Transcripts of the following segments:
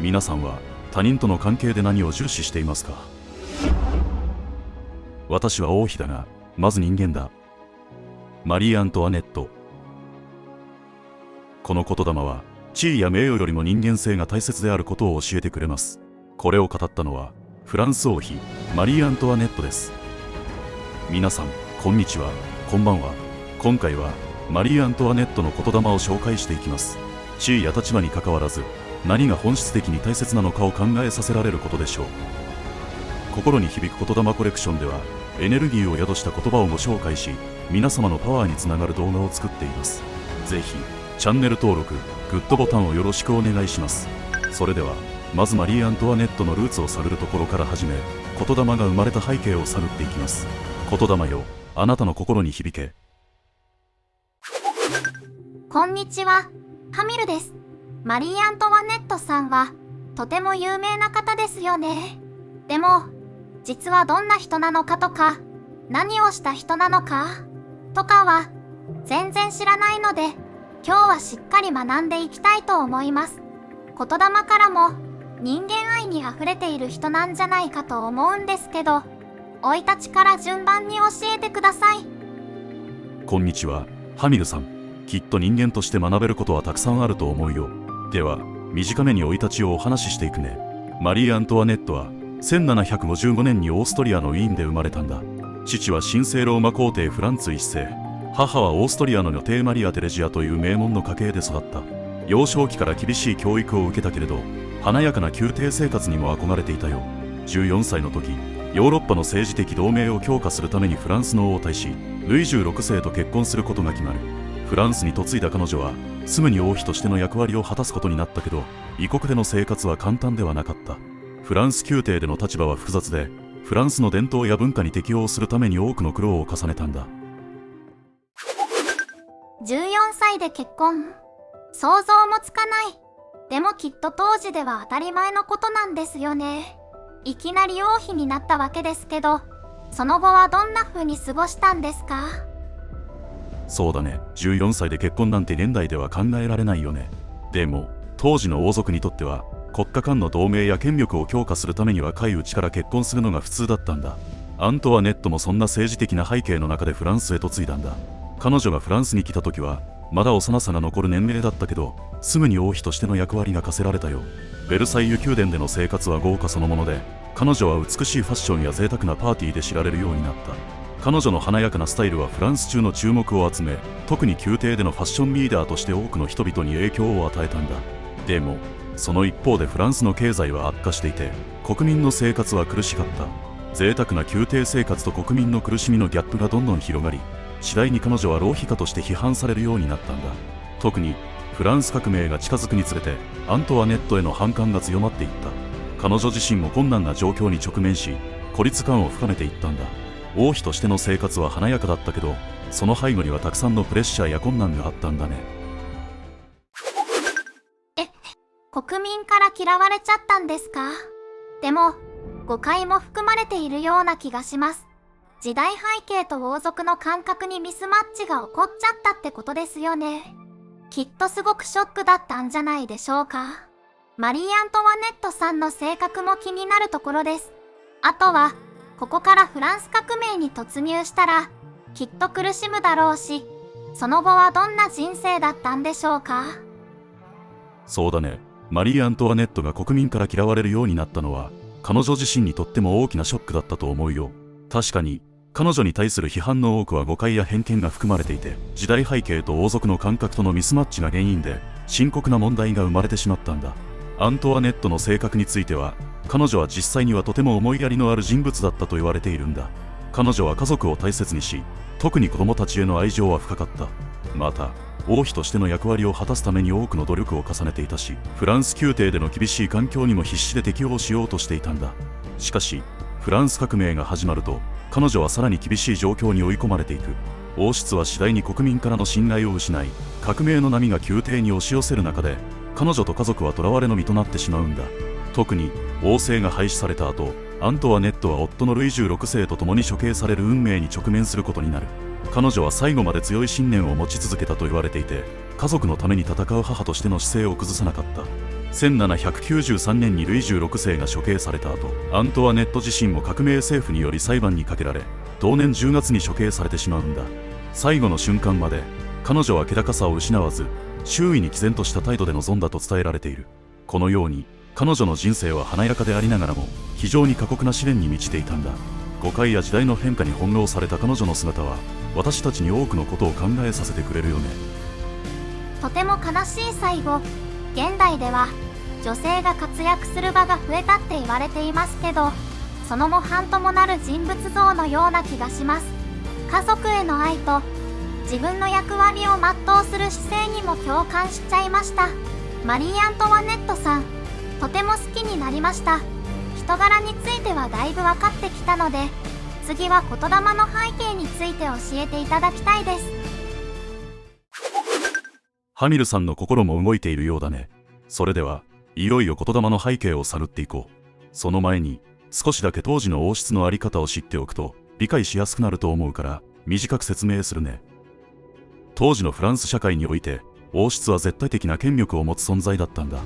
皆さんは他人との関係で何を重視していますか？私は王妃だが、まず人間だ。マリー・アントワネット。この言霊は地位や名誉よりも人間性が大切であることを教えてくれます。これを語ったのはフランス王妃マリー・アントワネットです。皆さんこんにちは、こんばんは。今回はマリー・アントワネットの言霊を紹介していきます。地位や立場にかかわらず何が本質的に大切なのかを考えさせられることでしょう。心に響く言霊コレクションではエネルギーを宿した言葉をご紹介し、皆様のパワーにつながる動画を作っています。ぜひチャンネル登録、グッドボタンをよろしくお願いします。それではまずマリー・アントワネットのルーツを探るところから始め、言霊が生まれた背景を探っていきます。言霊よ、あなたの心に響け。こんにちは、カミルです。マリー・アントワネットさんはとても有名な方ですよね。でも実はどんな人なのかとか、何をした人なのかとかは全然知らないので、今日はしっかり学んでいきたいと思います。言霊からも人間愛にあふれている人なんじゃないかと思うんですけど、生い立ちから順番に教えてください。こんにちは、ハミルさん。きっと人間として学べることはたくさんあると思うよ。では短めに生い立ちをお話ししていくね。マリー・アントワネットは1755年にオーストリアのウィーンで生まれたんだ。父は神聖ローマ皇帝フランツ一世、母はオーストリアの女帝マリア・テレジアという名門の家系で育った。幼少期から厳しい教育を受けたけれど、華やかな宮廷生活にも憧れていたよ。14歳の時、ヨーロッパの政治的同盟を強化するためにフランスの王太子ルイ16世と結婚することが決まる。フランスに嫁いだ彼女はすぐに王妃としての役割を果たすことになったけど、異国での生活は簡単ではなかった。フランス宮廷での立場は複雑で、フランスの伝統や文化に適応するために多くの苦労を重ねたんだ。14歳で結婚。想像もつかない。でもきっと当時では当たり前のことなんですよね。いきなり王妃になったわけですけど、その後はどんな風に過ごしたんですか？そうだね、14歳で結婚なんて現代では考えられないよね。でも当時の王族にとっては国家間の同盟や権力を強化するためには若いうちから結婚するのが普通だったんだ。アントワネットもそんな政治的な背景の中でフランスへ嫁いだんだ。彼女がフランスに来た時はまだ幼さが残る年齢だったけど、すぐに王妃としての役割が課せられたよ。ベルサイユ宮殿での生活は豪華そのもので、彼女は美しいファッションや贅沢なパーティーで知られるようになった。彼女の華やかなスタイルはフランス中の注目を集め、特に宮廷でのファッションリーダーとして多くの人々に影響を与えたんだ。でもその一方でフランスの経済は悪化していて、国民の生活は苦しかった。贅沢な宮廷生活と国民の苦しみのギャップがどんどん広がり、次第に彼女は浪費家として批判されるようになったんだ。特にフランス革命が近づくにつれてアントワネットへの反感が強まっていった。彼女自身も困難な状況に直面し、孤立感を深めていったんだ。王妃としての生活は華やかだったけど、その背後にはたくさんのプレッシャーや困難があったんだね。国民から嫌われちゃったんですか？でも誤解も含まれているような気がします。時代背景と王族の感覚にミスマッチが起こっちゃったってことですよね。きっとすごくショックだったんじゃないでしょうか。マリー・アントワネットさんの性格も気になるところです。あとはここからフランス革命に突入したらきっと苦しむだろうし、その後はどんな人生だったんでしょうか。そうだね、マリー・アントワネットが国民から嫌われるようになったのは彼女自身にとっても大きなショックだったと思うよ。確かに彼女に対する批判の多くは誤解や偏見が含まれていて、時代背景と王族の感覚とのミスマッチが原因で深刻な問題が生まれてしまったんだ。アントワネットの性格については、彼女は実際にはとても思いやりのある人物だったと言われているんだ。彼女は家族を大切にし、特に子供たちへの愛情は深かった。また王妃としての役割を果たすために多くの努力を重ねていたし、フランス宮廷での厳しい環境にも必死で適応しようとしていたんだ。しかしフランス革命が始まると、彼女はさらに厳しい状況に追い込まれていく。王室は次第に国民からの信頼を失い、革命の波が宮廷に押し寄せる中で、彼女と家族は囚われの身となってしまうんだ。特に王政が廃止された後、アントワネットは夫のルイ16世と共に処刑される運命に直面することになる。彼女は最後まで強い信念を持ち続けたと言われていて、家族のために戦う母としての姿勢を崩さなかった。1793年にルイ16世が処刑された後、アントワネット自身も革命政府により裁判にかけられ、同年10月に処刑されてしまうんだ。最後の瞬間まで彼女は気高さを失わず、周囲に毅然とした態度で臨んだと伝えられている。このように彼女の人生は華やかでありながらも非常に過酷な試練に満ちていたんだ。誤解や時代の変化に翻弄された彼女の姿は私たちに多くのことを考えさせてくれるよね。とても悲しい最後。現代では女性が活躍する場が増えたって言われていますけど、その模範ともなる人物像のような気がします。家族への愛と自分の役割を全うする姿勢にも共感しちゃいました。マリー・アントワネットさん、とても好きになりました。人柄についてはだいぶ分かってきたので、次は言霊の背景について教えていただきたいです。ハミルさんの心も動いているようだね。それではいよいよ言霊の背景を探っていこう。その前に少しだけ当時の王室の在り方を知っておくと理解しやすくなると思うから短く説明するね。当時のフランス社会において王室は絶対的な権力を持つ存在だったんだ。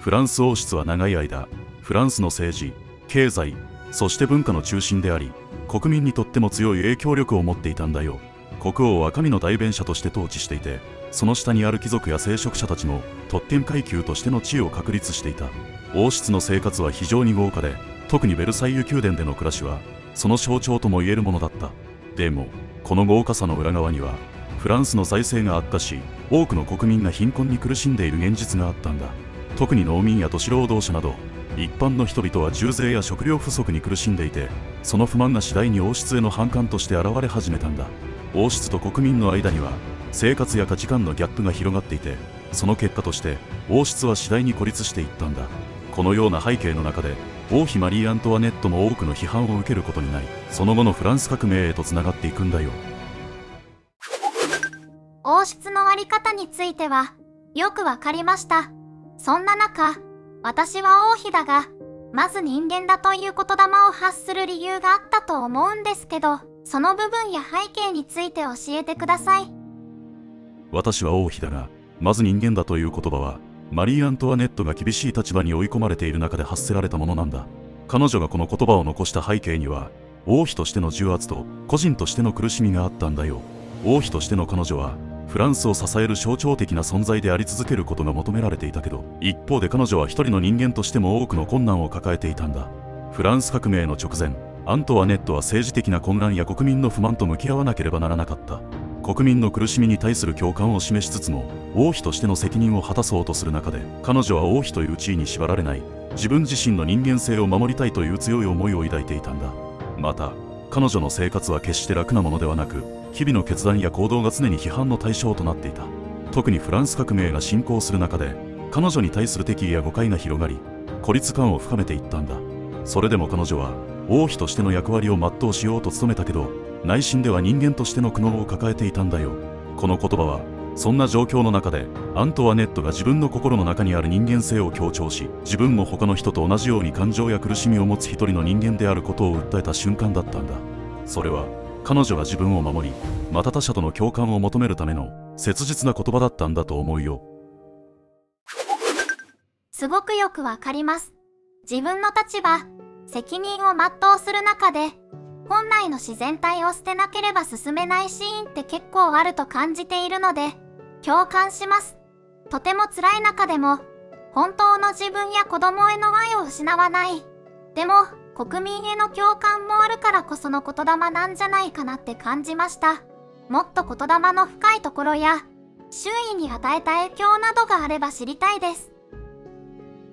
フランス王室は長い間フランスの政治、経済、そして文化の中心であり、国民にとっても強い影響力を持っていたんだよ。国王は神の代弁者として統治していて、その下にある貴族や聖職者たちの特権階級としての地位を確立していた。王室の生活は非常に豪華で、特にベルサイユ宮殿での暮らしはその象徴とも言えるものだった。でもこの豪華さの裏側にはフランスの財政が悪化し、多くの国民が貧困に苦しんでいる現実があったんだ。特に農民や都市労働者など一般の人々は重税や食料不足に苦しんでいて、その不満が次第に王室への反感として現れ始めたんだ。王室と国民の間には生活や価値観のギャップが広がっていて、その結果として王室は次第に孤立していったんだ。このような背景の中で王妃マリー・アントワネットも多くの批判を受けることになり、その後のフランス革命へとつながっていくんだよ。王室のあり方についてはよくわかりました。そんな中、私は王妃だが、まず人間だという言霊を発する理由があったと思うんですけど、その部分や背景について教えてください。私は王妃だが、まず人間だという言葉はマリー・アントワネットが厳しい立場に追い込まれている中で発せられたものなんだ。彼女がこの言葉を残した背景には、王妃としての重圧と個人としての苦しみがあったんだよ。王妃としての彼女はフランスを支える象徴的な存在であり続けることが求められていたけど、一方で彼女は一人の人間としても多くの困難を抱えていたんだ。フランス革命の直前、アントワネットは政治的な混乱や国民の不満と向き合わなければならなかった。国民の苦しみに対する共感を示しつつも、王妃としての責任を果たそうとする中で、彼女は王妃という地位に縛られない、自分自身の人間性を守りたいという強い思いを抱いていたんだ。また彼女の生活は決して楽なものではなく、日々の決断や行動が常に批判の対象となっていた。特にフランス革命が進行する中で、彼女に対する敵意や誤解が広がり、孤立感を深めていったんだ。それでも彼女は王妃としての役割を全うしようと努めたけど、内心では人間としての苦悩を抱えていたんだよ。この言葉はそんな状況の中で、アントワネットが自分の心の中にある人間性を強調し、自分も他の人と同じように感情や苦しみを持つ一人の人間であることを訴えた瞬間だったんだ。それは彼女が自分を守り、また他者との共感を求めるための切実な言葉だったんだと思うよ。すごくよくわかります。自分の立場、責任を全うする中で、本来の自然体を捨てなければ進めないシーンって結構あると感じているので、共感します。とても辛い中でも、本当の自分や子供への愛を失わない。でも、国民への共感もあるからこその言霊なんじゃないかなって感じました。もっと言霊の深いところや、周囲に与えた影響などがあれば知りたいです。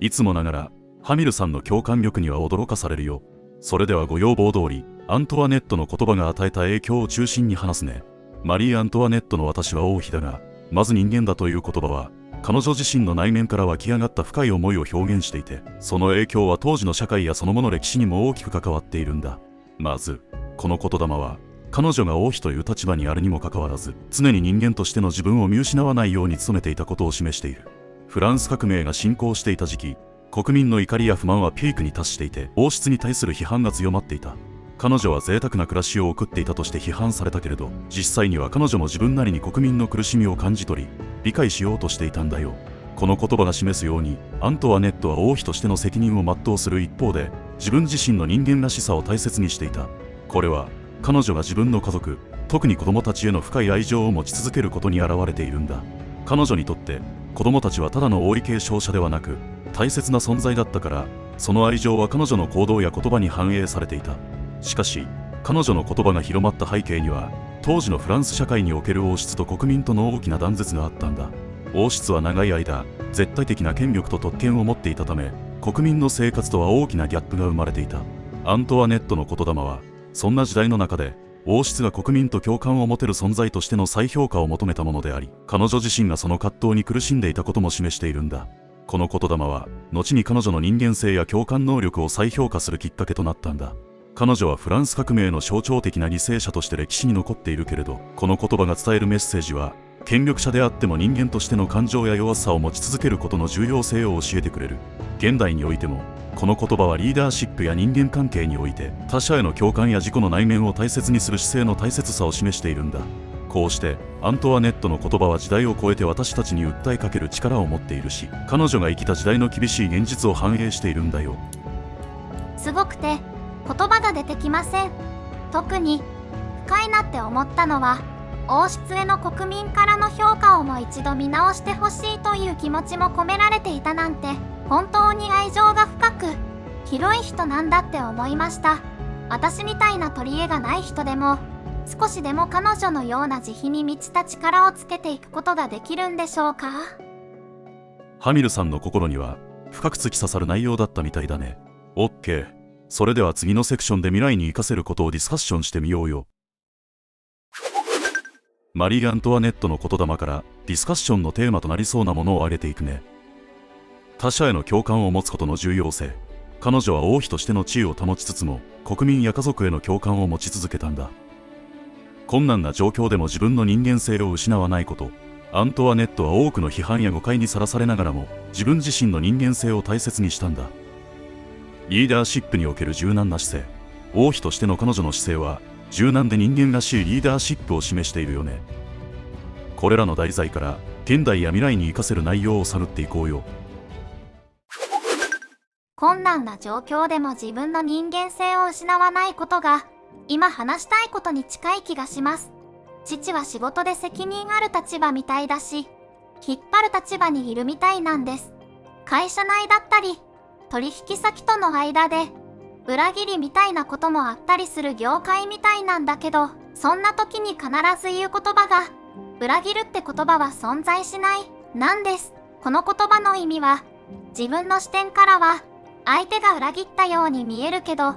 いつもながら、ハミルさんの共感力には驚かされるよ。それではご要望通り、アントワネットの言葉が与えた影響を中心に話すね。マリー・アントワネットの私は王妃だが、まず人間だという言葉は、彼女自身の内面から湧き上がった深い思いを表現していて、その影響は当時の社会やその後の歴史にも大きく関わっているんだ。まず、この言霊は、彼女が王妃という立場にあるにもかかわらず、常に人間としての自分を見失わないように努めていたことを示している。フランス革命が進行していた時期、国民の怒りや不満はピークに達していて、王室に対する批判が強まっていた。彼女は贅沢な暮らしを送っていたとして批判されたけれど、実際には彼女も自分なりに国民の苦しみを感じ取り、理解しようとしていたんだよ。この言葉が示すように、アントワネットは王妃としての責任を全うする一方で、自分自身の人間らしさを大切にしていた。これは彼女が自分の家族、特に子供たちへの深い愛情を持ち続けることに表れているんだ。彼女にとって子供たちはただの王位継承者ではなく大切な存在だったから、その愛情は彼女の行動や言葉に反映されていた。しかし彼女の言葉が広まった背景には、当時のフランス社会における王室と国民との大きな断絶があったんだ。王室は長い間絶対的な権力と特権を持っていたため、国民の生活とは大きなギャップが生まれていた。アントワネットの言霊はそんな時代の中で王室が国民と共感を持てる存在としての再評価を求めたものであり、彼女自身がその葛藤に苦しんでいたことも示しているんだ。この言霊は後に彼女の人間性や共感能力を再評価するきっかけとなったんだ。彼女はフランス革命の象徴的な犠牲者として歴史に残っているけれど、この言葉が伝えるメッセージは、権力者であっても人間としての感情や弱さを持ち続けることの重要性を教えてくれる。現代においてもこの言葉はリーダーシップや人間関係において他者への共感や自己の内面を大切にする姿勢の大切さを示しているんだ。こうしてアントワネットの言葉は時代を超えて私たちに訴えかける力を持っているし、彼女が生きた時代の厳しい現実を反映しているんだよ。すごくて言葉が出てきません。特に深いなって思ったのは、王室への国民からの評価をもう一度見直してほしいという気持ちも込められていたなんて、本当に愛情が深く広い人なんだって思いました。私みたいな取り柄がない人でも少しでも彼女のような慈悲に満ちた力をつけていくことができるんでしょうか。ハミルさんの心には深く突き刺さる内容だったみたいだね。OK。それでは次のセクションで未来に活かせることをディスカッションしてみようよ。マリー・アントワネットの言霊からディスカッションのテーマとなりそうなものを挙げていくね。他者への共感を持つことの重要性。彼女は王妃としての地位を保ちつつも国民や家族への共感を持ち続けたんだ。困難な状況でも自分の人間性を失わないこと。アントワネットは多くの批判や誤解にさらされながらも自分自身の人間性を大切にしたんだ。リーダーシップにおける柔軟な姿勢。王妃としての彼女の姿勢は柔軟で人間らしいリーダーシップを示しているよね。これらの題材から現代や未来に活かせる内容を探っていこうよ。困難な状況でも自分の人間性を失わないことが今話したいことに近い気がします。父は仕事で責任ある立場みたいだし、引っ張る立場にいるみたいなんです。会社内だったり取引先との間で裏切りみたいなこともあったりする業界みたいなんだけど、そんな時に必ず言う言葉が裏切るって言葉は存在しないなんです。この言葉の意味は、自分の視点からは相手が裏切ったように見えるけど、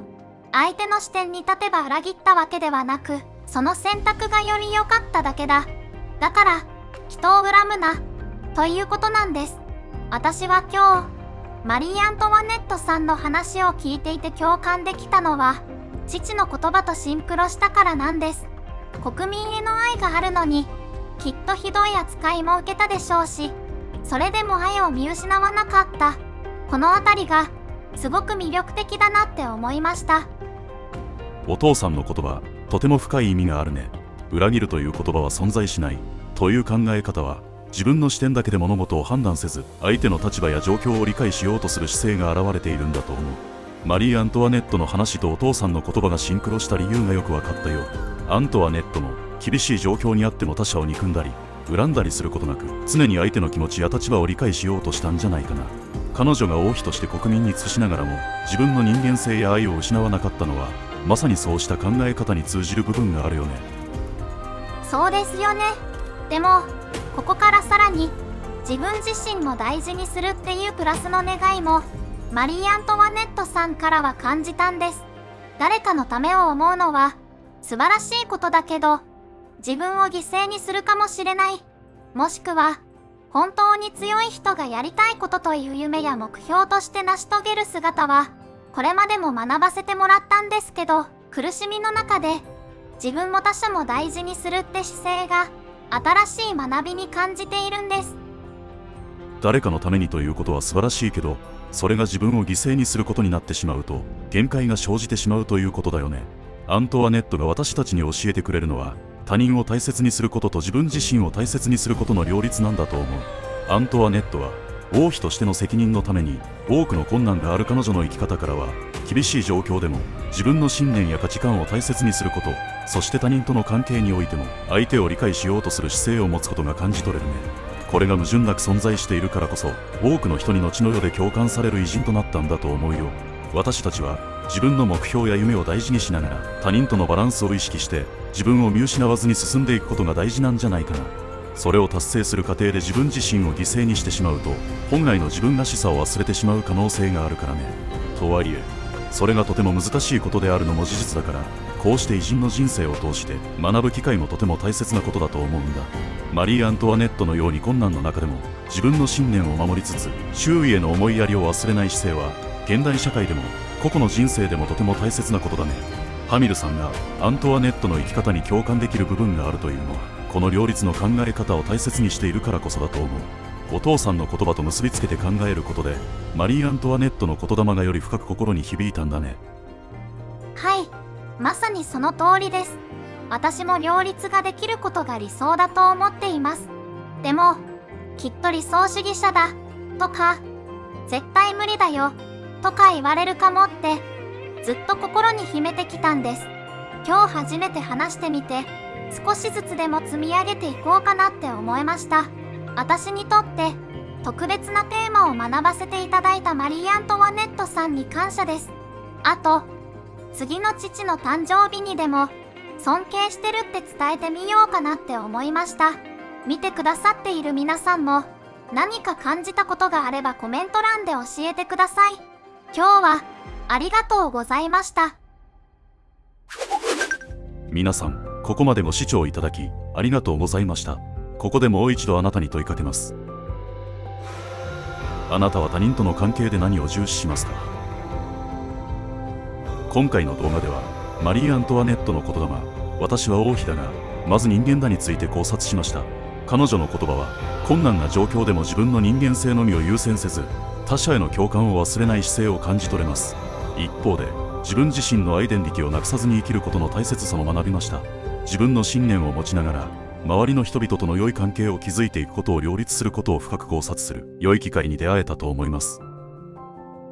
相手の視点に立てば裏切ったわけではなく、その選択がより良かっただけだ。だから人を恨むなということなんです。私は今日マリー・アントワネットさんの話を聞いていて共感できたのは、父の言葉とシンクロしたからなんです。国民への愛があるのにきっとひどい扱いも受けたでしょうし、それでも愛を見失わなかった。このあたりがすごく魅力的だなって思いました。お父さんの言葉、とても深い意味があるね。裏切るという言葉は存在しないという考え方は、自分の視点だけで物事を判断せず相手の立場や状況を理解しようとする姿勢が現れているんだと思う。マリー・アントワネットの話とお父さんの言葉がシンクロした理由がよく分かったよ。アントワネットも厳しい状況にあっても他者を憎んだり恨んだりすることなく、常に相手の気持ちや立場を理解しようとしたんじゃないかな。彼女が王妃として国民に尽くしながらも自分の人間性や愛を失わなかったのは、まさにそうした考え方に通じる部分があるよね。そうですよね。でもここからさらに自分自身も大事にするっていうプラスの願いもマリー・アントワネットさんからは感じたんです。誰かのためを思うのは素晴らしいことだけど、自分を犠牲にするかもしれない、もしくは本当に強い人がやりたいことという夢や目標として成し遂げる姿はこれまでも学ばせてもらったんですけど、苦しみの中で自分も他者も大事にするって姿勢が新しい学びに感じているんです。誰かのためにということは素晴らしいけど、それが自分を犠牲にすることになってしまうと限界が生じてしまうということだよね。アントワネットが私たちに教えてくれるのは、他人を大切にすることと自分自身を大切にすることの両立なんだと思う。アントワネットは王妃としての責任のために多くの困難がある彼女の生き方からは、厳しい状況でも自分の信念や価値観を大切にすること、そして他人との関係においても相手を理解しようとする姿勢を持つことが感じ取れるね。これが矛盾なく存在しているからこそ、多くの人に後の世で共感される偉人となったんだと思うよ。私たちは自分の目標や夢を大事にしながら、他人とのバランスを意識して自分を見失わずに進んでいくことが大事なんじゃないかな。それを達成する過程で自分自身を犠牲にしてしまうと、本来の自分らしさを忘れてしまう可能性があるからね。とはいえ、それがとても難しいことであるのも事実だから、こうして偉人の人生を通して学ぶ機会もとても大切なことだと思うんだ。マリー・アントワネットのように困難の中でも自分の信念を守りつつ、周囲への思いやりを忘れない姿勢は、現代社会でも個々の人生でもとても大切なことだね。ハミルさんがアントワネットの生き方に共感できる部分があるというのは、この両立の考え方を大切にしているからこそだと思う。お父さんの言葉と結びつけて考えることで、マリー・アントワネットの言霊がより深く心に響いたんだね。はい、まさにその通りです。私も両立ができることが理想だと思っています。でも、きっと理想主義者だ、とか、絶対無理だよ、とか言われるかもって、ずっと心に秘めてきたんです。今日初めて話してみて、少しずつでも積み上げていこうかなって思いました。私にとって特別なテーマを学ばせていただいたマリー・アントワネットさんに感謝です。あと、次の父の誕生日にでも尊敬してるって伝えてみようかなって思いました。見てくださっている皆さんも何か感じたことがあればコメント欄で教えてください。今日はありがとうございました。皆さん、ここまでご視聴いただきありがとうございました。ここでもう一度あなたに問いかけます。あなたは他人との関係で何を重視しますか？今回の動画ではマリー・アントワネットの言霊、私は王妃だがまず人間だについて考察しました。彼女の言葉は困難な状況でも自分の人間性のみを優先せず、他者への共感を忘れない姿勢を感じ取れます。一方で自分自身のアイデンティティをなくさずに生きることの大切さも学びました。自分の信念を持ちながら周りの人々との良い関係を築いていくことを両立することを深く考察する良い機会に出会えたと思います。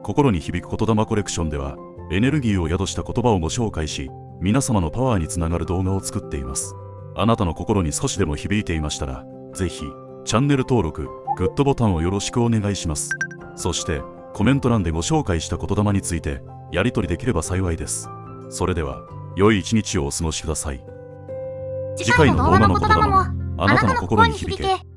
心に響く言霊コレクションではエネルギーを宿した言葉をご紹介し、皆様のパワーにつながる動画を作っています。あなたの心に少しでも響いていましたら、ぜひチャンネル登録、グッドボタンをよろしくお願いします。そしてコメント欄でご紹介した言霊についてやり取りできれば幸いです。それでは良い一日をお過ごしください。次回の動画の言霊もあなたの心に響け。